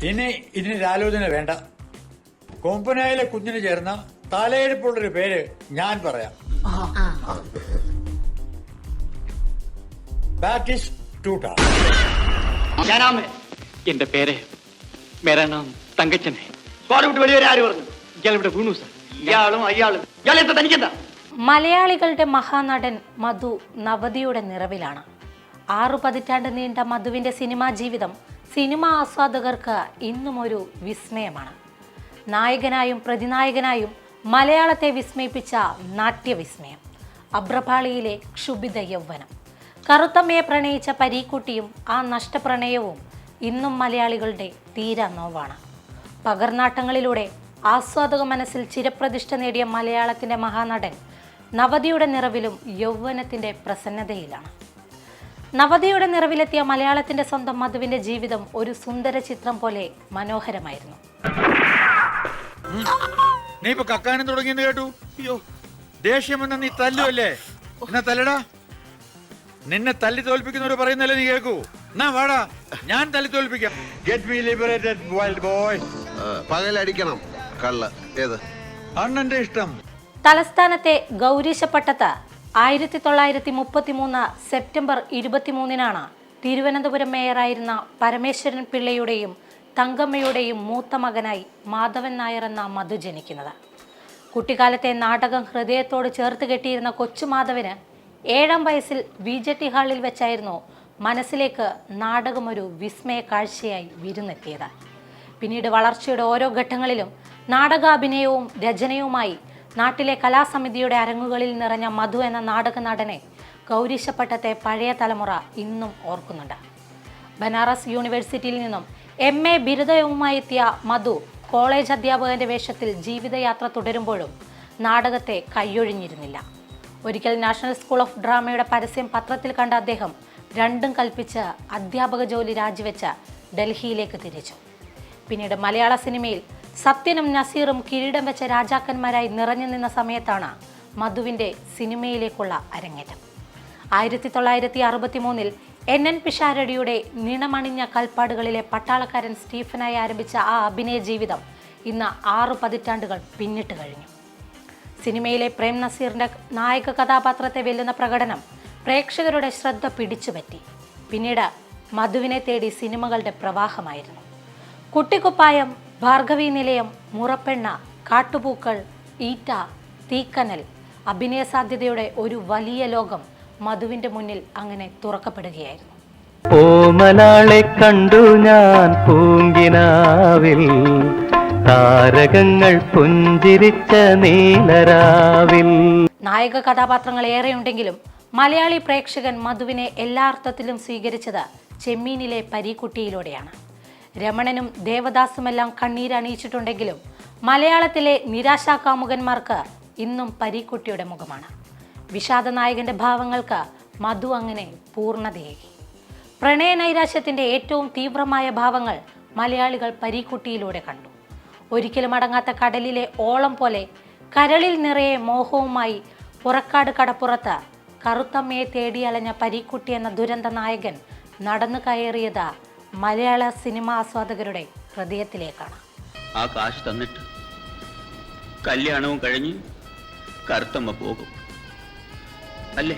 ഇനി ഇതിനൊരു ആലോചന വേണ്ട. കൊമ്പനായിലെ കുഞ്ഞിന് ചേർന്ന തലയെടുപ്പുള്ളൊരു പേര് ഞാൻ പറയാം. ബാറ്റിസ്റ്റ് ടൂട്ട. എന്റെ പേര് മേരാനാം തങ്കച്ചനെ. വെളിവരെ ആര് പറഞ്ഞു? ഇയാളിവിടെ വീണു സാർ. ഇയാളും അയാളും ഇയാളെന്താ തനിക്കെന്താ? മലയാളികളുടെ മഹാനടൻ മധു നവതിയുടെ നിറവിലാണ്. 6 പതിറ്റാണ്ട് നീണ്ട മധുവിന്റെ സിനിമാ ജീവിതം സിനിമാ ആസ്വാദകർക്ക് ഇന്നും ഒരു വിസ്മയമാണ്. നായകനായും പ്രതിനായകനായും മലയാളത്തെ വിസ്മയിപ്പിച്ച നാട്യവിസ്മയം, അഭ്രപാളിയിലെ ക്ഷുഭിത യൗവനം, കറുത്തമ്മയെ പ്രണയിച്ച പരീക്കുട്ടിയും ആ നഷ്ടപ്രണയവും ഇന്നും മലയാളികളുടെ തീരാ നോവാണ്. പകർനാട്ടങ്ങളിലൂടെ ആസ്വാദക മനസ്സിൽ ചിരപ്രതിഷ്ഠ നേടിയ മലയാളത്തിന്റെ മഹാനടൻ നവതിയുടെ നിറവിലും യൗവനത്തിന്റെ പ്രസന്നതയിലാണ്. നവതിയുടെ നിറവിലെത്തിയ മലയാളത്തിന്റെ സ്വന്തം മധുവിന്റെ ജീവിതം ഒരു സുന്ദര ചിത്രം പോലെ മനോഹരമായിരുന്നു. നീ ഇപ്പൊ കക്കാനും തുടങ്ങിയെന്ന് കേട്ടു. അയ്യോ, ദേഷ്യമെന്ന നീ തല്ലുവല്ലേ? എന്നാ തല്ലടാ. നിന്നെ തല്ലി തോൽപ്പിക്കുന്നവര് പറയുന്നല്ലേ നീ കേൾക്കൂ. എന്നാ വാടാ, ഞാൻ തല്ലി തോൽപ്പിക്കാം. Get me liberated wild boy. പകലടിക്കണം കള്ള. ഏത് അണ്ണന്റെ ഇഷ്ടം. തലസ്ഥാനത്തെ ഗൗരീശപ്പട്ടത്ത് 1933 സെപ്റ്റംബർ 23-നാണ് തിരുവനന്തപുരം മേയറായിരുന്ന പരമേശ്വരൻ പിള്ളയുടെയും തങ്കമ്മയുടെയും മൂത്ത മകനായി മാധവൻ നായർ എന്ന മധു ജനിക്കുന്നത്. കുട്ടിക്കാലത്തെ നാടകം ഹൃദയത്തോട് ചേർത്ത് കെട്ടിയിരുന്ന കൊച്ചു മാധവന് 7-ാം വയസ്സിൽ VJT ഹാളിൽ വെച്ചായിരുന്നു മനസ്സിലേക്ക് നാടകം ഒരു വിസ്മയ കാഴ്ചയായി വിരുന്നെത്തിയത്. പിന്നീട് വളർച്ചയുടെ ഓരോ ഘട്ടങ്ങളിലും നാടകാഭിനയവും രചനയുമായി നാട്ടിലെ കലാസമിതിയുടെ അരങ്ങുകളിൽ നിറഞ്ഞ മധു എന്ന നാടക നടനെ ഗൗരീശപ്പട്ടത്തെ പഴയ തലമുറ ഇന്നും ഓർക്കുന്നുണ്ട്. ബനാറസ് യൂണിവേഴ്സിറ്റിയിൽ നിന്നും MA ബിരുദവുമായി എത്തിയ മധു കോളേജ് അധ്യാപകന്റെ വേഷത്തിൽ ജീവിതയാത്ര തുടരുമ്പോഴും നാടകത്തെ കൈയൊഴിഞ്ഞിരുന്നില്ല. ഒരിക്കൽ നാഷണൽ സ്കൂൾ ഓഫ് ഡ്രാമയുടെ പരസ്യം പത്രത്തിൽ കണ്ട അദ്ദേഹം രണ്ടും കൽപ്പിച്ച് അധ്യാപക ജോലി രാജിവെച്ച് ഡൽഹിയിലേക്ക് തിരിച്ചു. പിന്നീട് മലയാള സിനിമയിൽ സത്യനും നസീറും കിരീടം വെച്ച രാജാക്കന്മാരായി നിറഞ്ഞു നിന്ന സമയത്താണ് മധുവിൻ്റെ സിനിമയിലേക്കുള്ള അരങ്ങേറ്റം. 1963-ൽ NN പിഷാരടിയുടെ നിണമണിഞ്ഞ കൽപ്പാടുകളിലെ പട്ടാളക്കാരൻ സ്റ്റീഫനായി ആരംഭിച്ച ആ അഭിനയ ജീവിതം ഇന്ന് 6 പതിറ്റാണ്ടുകൾ പിന്നിട്ട് കഴിഞ്ഞു. സിനിമയിലെ പ്രേം നസീറിൻ്റെ നായക കഥാപാത്രത്തെ വെല്ലുന്ന പ്രകടനം പ്രേക്ഷകരുടെ ശ്രദ്ധ പിടിച്ചുപറ്റി. പിന്നീട് മധുവിനെ തേടി സിനിമകളുടെ പ്രവാഹമായിരുന്നു. കുട്ടിക്കുപ്പായം, ഭാർഗവി നിലയം, മുറപ്പെണ്ണ, കാട്ടുപൂക്കൾ, ഈറ്റ, തീക്കനൽ, അഭിനയ സാധ്യതയുടെ ഒരു വലിയ ലോകം മധുവിന്റെ മുന്നിൽ അങ്ങനെ തുറക്കപ്പെടുകയായിരുന്നു. ഓമനാളെ കണ്ടു ഞാൻ പൂങ്കിനാവിൽ, താരകങ്ങൾ പുഞ്ചിരിച്ച നീലരാവിൽ. നായക കഥാപാത്രങ്ങൾ ഏറെയുണ്ടെങ്കിലും മലയാളി പ്രേക്ഷകൻ മധുവിനെ എല്ലാ അർത്ഥത്തിലും സ്വീകരിച്ചത് ചെമ്മീനിലെ പരീക്കുട്ടിയിലൂടെയാണ്. രമണനും ദേവദാസുമെല്ലാം കണ്ണീരണിയിച്ചിട്ടുണ്ടെങ്കിലും മലയാളത്തിലെ നിരാശാകാമുകന്മാർക്ക് ഇന്നും പരീക്കുട്ടിയുടെ മുഖമാണ്. വിഷാദ നായകന്റെ ഭാവങ്ങൾക്ക് മധു അങ്ങനെ പൂർണ്ണതയേകി. പ്രണയ നൈരാശ്യത്തിന്റെ ഏറ്റവും തീവ്രമായ ഭാവങ്ങൾ മലയാളികൾ പരീക്കുട്ടിയിലൂടെ കണ്ടു. ഒരിക്കലും അടങ്ങാത്ത കടലിലെ ഓളം പോലെ കരളിൽ നിറയെ മോഹവുമായി പുറക്കാട് കടപ്പുറത്ത് കറുത്തമ്മയെ തേടിയലഞ്ഞ പരീക്കുട്ടി എന്ന ദുരന്ത നായകൻ നടന്നു കയറിയത് മലയാള സിനിമാ ആസ്വാദകരുടെ ഹൃദയത്തിലേക്കാണ്. ആ കാശ് തന്നിട്ട് കല്യാണവും കഴിഞ്ഞ് കറുത്തമ്മ പോകും അല്ലേ?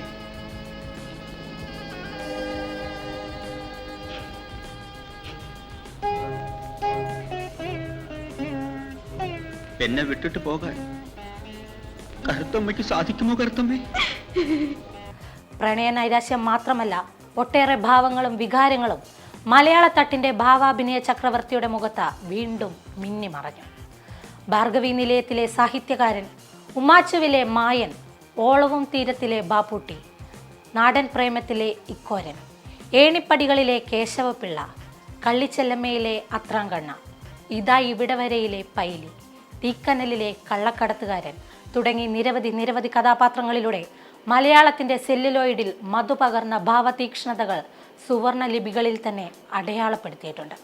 എന്നെ വിട്ടിട്ട് പോകാൻ കറുത്തമ്മയ്ക്ക് സാധിക്കുമോ? കറുത്തമ്മേ, പ്രണയ നൈരാശ്യം മാത്രമല്ല, ഒട്ടേറെ ഭാവങ്ങളും വികാരങ്ങളും മലയാള തട്ടിന്റെ ഭാവാഭിനയ ചക്രവർത്തിയുടെ മുഖത്ത് വീണ്ടും മിന്നിമറഞ്ഞു. ഭാർഗവി നിലയത്തിലെ സാഹിത്യകാരൻ, ഉമ്മാച്ചുവിലെ മായൻ, ഓളവും തീരത്തിലെ ബാപ്പൂട്ടി, നാടൻ പ്രേമത്തിലെ ഇക്കോരൻ, ഏണിപ്പടികളിലെ കേശവപിള്ള, കള്ളിച്ചെല്ലമ്മയിലെ അത്രാങ്കണ്ണ, ഇതാ ഇവിടെ വരെയിലെ പൈലി, തീക്കനലിലെ കള്ളക്കടത്തുകാരൻ തുടങ്ങി നിരവധി കഥാപാത്രങ്ങളിലൂടെ മലയാളത്തിന്റെ സെല്ലുലോയിഡിൽ മധു പകർന്ന ഭാവതീക്ഷ്ണതകൾ സുവർണ ലിപികളിൽ തന്നെ അടയാളപ്പെടുത്തിയിട്ടുണ്ട്.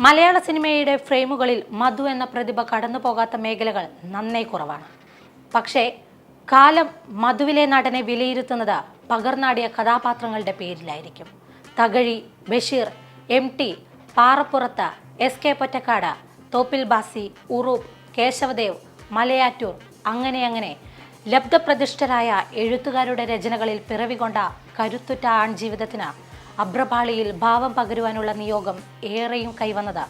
മലയാള സിനിമയുടെ ഫ്രെയിമുകളിൽ മധു എന്ന പ്രതിഭ കടന്നു പോകാത്ത മേഖലകൾ നന്നേ കുറവാണ്. പക്ഷേ കാലം മധുവിലെ നടനെ വിലയിരുത്തുന്നത് പകർന്നാടിയ കഥാപാത്രങ്ങളുടെ പേരിലായിരിക്കും. തകഴി, ബഷീർ, MT, പാറപ്പുറത്ത്, SK പൊറ്റക്കാട്, തോപ്പിൽ ബാസി, ഉറൂബ്, കേശവദേവ്, മലയാറ്റൂർ, അങ്ങനെ ലബ്ധപ്രതിഷ്ഠരായ എഴുത്തുകാരുടെ രചനകളിൽ പിറവികൊണ്ട കരുത്തുറ്റ ആൺജീവിതത്തിന് അഭ്രപാളിയിൽ ഭാവം പകരുവാനുള്ള നിയോഗം ഏറെയും കൈവന്നത്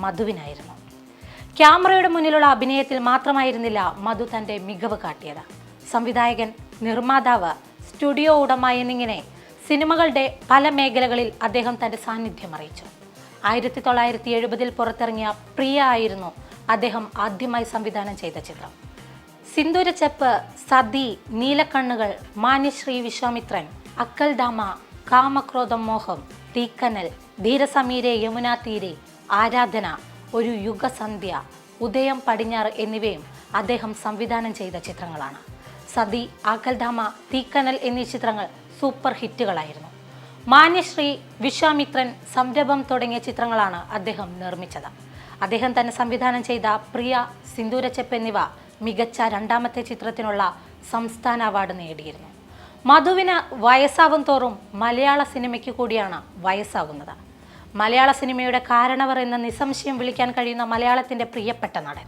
മധുവിനായിരുന്നു. ക്യാമറയുടെ മുന്നിലുള്ള അഭിനയത്തിൽ മാത്രമായിരുന്നില്ല മധു തൻ്റെ മികവ് കാട്ടിയത്. സംവിധായകൻ, നിർമ്മാതാവ്, സ്റ്റുഡിയോ ഉടമ എന്നിങ്ങനെ സിനിമകളുടെ പല മേഖലകളിൽ അദ്ദേഹം തൻ്റെ സാന്നിധ്യം അറിയിച്ചു. 1970 പുറത്തിറങ്ങിയ പ്രിയ ആയിരുന്നു അദ്ദേഹം ആദ്യമായി സംവിധാനം ചെയ്ത ചിത്രം. സിന്ദൂരച്ചെപ്പ്, സതി, നീലക്കണ്ണുകൾ, മാന്യശ്രീ വിശ്വാമിത്രൻ, അക്കൽദാമ, കാമക്രോധം മോഹം, തീക്കനൽ, ധീരസമീരെ യമുനാ തീരെ, ആരാധന, ഒരു യുഗസന്ധ്യ, ഉദയം പടിഞ്ഞാറ് എന്നിവയും അദ്ദേഹം സംവിധാനം ചെയ്ത ചിത്രങ്ങളാണ്. സതി, അക്കൽദാമ, തീക്കനൽ എന്നീ ചിത്രങ്ങൾ സൂപ്പർ ഹിറ്റുകളായിരുന്നു. മാന്യശ്രീ, വിശ്വാമിത്രൻ, സംരംഭം തുടങ്ങിയ ചിത്രങ്ങളാണ് അദ്ദേഹം നിർമ്മിച്ചത്. അദ്ദേഹം തന്നെ സംവിധാനം ചെയ്ത പ്രിയ, സിന്ദൂരച്ചെപ്പ് എന്നിവ മികച്ച രണ്ടാമത്തെ ചിത്രത്തിനുള്ള സംസ്ഥാന അവാർഡ് നേടിയിരുന്നു. മധുവിന് വയസ്സാവും തോറും മലയാള സിനിമയ്ക്ക് കൂടിയാണ് വയസ്സാകുന്നത്. മലയാള സിനിമയുടെ കാരണവർ എന്ന് നിസ്സംശയം വിളിക്കാൻ കഴിയുന്ന മലയാളത്തിൻ്റെ പ്രിയപ്പെട്ട നടൻ.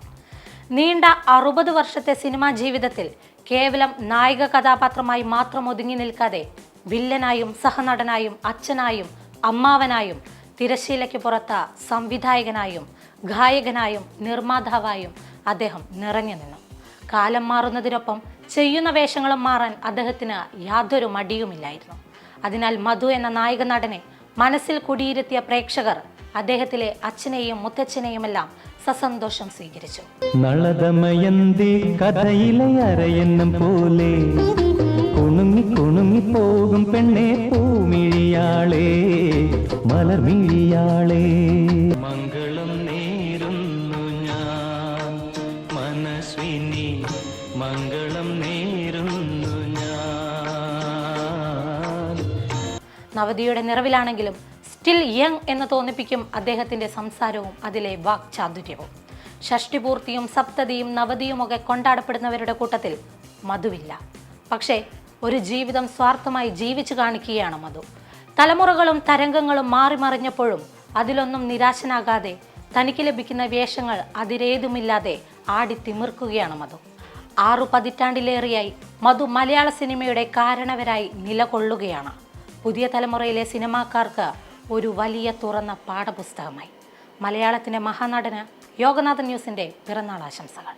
നീണ്ട 60 വർഷത്തെ സിനിമാ ജീവിതത്തിൽ കേവലം നായിക കഥാപാത്രമായി മാത്രം ഒതുങ്ങി നിൽക്കാതെ വില്ലനായും സഹനടനായും അച്ഛനായും അമ്മാവനായും തിരശീലയ്ക്ക് പുറത്ത് സംവിധായകനായും ഗായകനായും നിർമ്മാതാവായും അദ്ദേഹം നിറഞ്ഞു നിന്നു. കാലം മാറുന്നതിനൊപ്പം ചെയ്യുന്ന വേഷങ്ങളും മാറാൻ അദ്ദേഹത്തിന് യാതൊരു മടിയുമില്ലായിരുന്നു. അതിനാൽ മധു എന്ന നായക നടനെ മനസ്സിൽ കുടിയിരുത്തിയ പ്രേക്ഷകർ അദ്ദേഹത്തിലെ അച്ഛനെയും മുത്തച്ഛനെയുമെല്ലാം സസന്തോഷം സ്വീകരിച്ചു. നളദമയന്തി കഥയിലെ അരയന്നം പോലെ കുണുങ്ങി കുണുങ്ങി പോകും പെണ്ണെ പൂമിഴിയാളേ മലർമിഴിയാളേ. മംഗളം നേരുന്നു ഞാൻ മനസ്വിനി, മംഗളം നേരുന്നു ഞാൻ. നവതിയുടെ നിറവിലാണെങ്കിലും സ്റ്റിൽ യങ് എന്ന് തോന്നിപ്പിക്കും അദ്ദേഹത്തിൻ്റെ സംസാരവും അതിലെ വാക്ചാതുര്യവും. ഷഷ്ടിപൂർത്തിയും സപ്തതിയും നവതിയുമൊക്കെ കൊണ്ടാടപ്പെടുന്നവരുടെ കൂട്ടത്തിൽ മധുവില്ല. പക്ഷേ ഒരു ജീവിതം സ്വാർത്ഥമായി ജീവിച്ചു കാണിക്കുകയാണ് മധു. തലമുറകളും തരംഗങ്ങളും മാറി മറിഞ്ഞപ്പോഴും അതിലൊന്നും നിരാശനാകാതെ തനിക്ക് ലഭിക്കുന്ന വേഷങ്ങൾ അതിരേതുമില്ലാതെ ആടിത്തിമിർക്കുകയാണ് മധു. 6 പതിറ്റാണ്ടിലേറെയായി മധു മലയാള സിനിമയുടെ കാരണവരായി നിലകൊള്ളുകയാണ്. പുതിയ തലമുറയിലെ സിനിമാക്കാർക്ക് ഒരു വലിയ തുറന്ന പാഠപുസ്തകമായി. മലയാളത്തിൻ്റെ മഹാനടന് യോഗനാഥൻ ന്യൂസിൻ്റെ പിറന്നാൾ ആശംസകൾ.